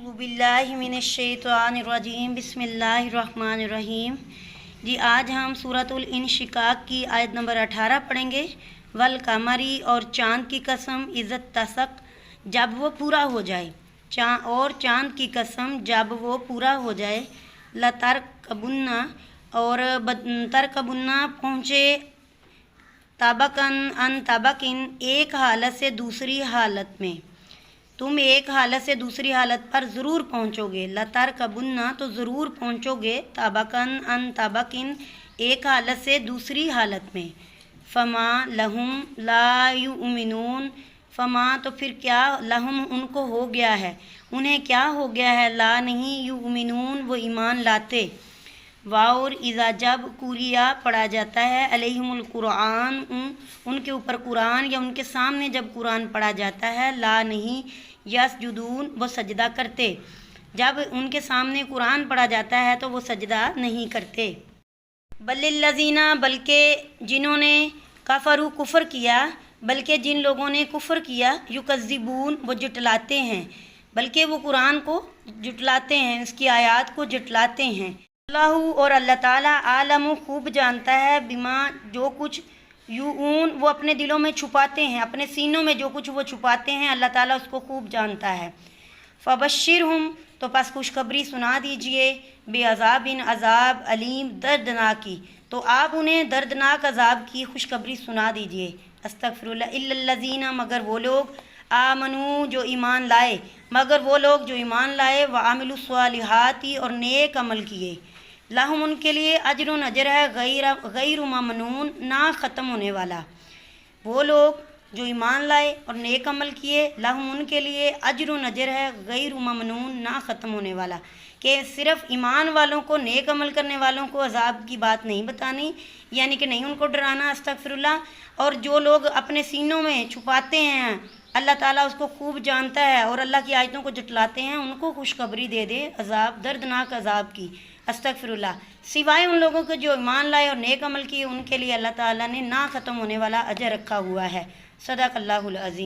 अऊज़ु बिल्लाहि मिनश्शैतानिर्रजीम बिस्मिल्लाहिर्रहमानिर्रहीम। जी आज हम सूरतुल इंशिकाक की आयत नंबर 18 पढ़ेंगे। वल कमरी और चाँद की कसम इज़्ज़त तसक जब वो पूरा हो जाए, चाँद की कसम जब वो पूरा हो जाए। लतरकबुन्ना और तरकबुन्ना पहुँचे तबकन अन तबकिन एक हालत से दूसरी हालत में, तुम एक हालत से दूसरी हालत पर ज़रूर पहुँचोगे। लतरकबुन्ना तो ज़रूर पहुँचोगे, तबकन अन तबकिन एक हालत से दूसरी हालत में। फमा लहुम ला युमिनून, फमा तो फिर क्या, लहुम उनको हो गया है, उन्हें क्या हो गया है, ला नहीं युमिनून वो ईमान लाते। वाउर इज़ा जब कुरिया पढ़ा जाता है, अलैहिमुल कुरान उनके ऊपर कुरान या उनके सामने जब कुरान पढ़ा जाता है, ला नहीं यसजुदून वो सजदा करते। जब उनके सामने कुरान पढ़ा जाता है तो वो सजदा नहीं करते। बल्लिल्लज़ीना बल्कि जिन्होंने कफ़रू कुफ़र किया, बल्कि जिन लोगों ने कुफ़र किया, युकज़्ज़िबून वो जुटलाते हैं, बल्कि वो कुरान को जुटलाते हैं, इसकी आयत को जुटलाते हैं। अल्लाहु और अल्लाह ताला आलमु खूब जानता है, बिमा जो कुछ यूऊन वो अपने दिलों में छुपाते हैं, अपने सीनों में जो कुछ वो छुपाते हैं, अल्लाह ताला उसको खूब जानता है। फ़बश्शिरहुम तो पस खुशखबरी सुना दीजिए, बेअज़ाबिन अज़ाब अलीम दर्दनाक की, तो आप उन्हें दर्दनाक अज़ाब की खुशखबरी सुना दीजिए। अस्तग़फिरुल्लाह इल्लल्लज़ीना मगर वो लोग, आमनू जो ईमान लाए, मगर वो लोग जो ईमान लाए, व आमिलुस्सालिहाती और नेक अमल किए, लाहुम उनके लिए अजरुन अजर है, गैर ममनून ना ख़त्म होने वाला। वो लोग जो ईमान लाए और नेक अमल किए, लाहुम उनके लिए अजरुन अजर है, गैर ममनून ना ख़त्म होने वाला। कि सिर्फ़ ईमान वालों को, नेक अमल करने वालों को अज़ाब की बात नहीं बतानी, यानी कि नहीं उनको डराना। अस्तग़फिरुल्लाह। और जो लोग अपने सीनों में छुपाते हैं, अल्लाह ताला उसको खूब जानता है और अल्लाह की आयतों को जुटलाते हैं, उनको खुशखबरी दे दे अज़ाब, दर्दनाक अज़ाब की। अस्तग़फिरुल्लाह। सिवाय उन लोगों के जो ईमान लाए और नेक अमल किए, उनके लिए अल्लाह ताला ने ना ख़त्म होने वाला अजर रखा हुआ है। सदक़ल्लाहुल अज़ीम।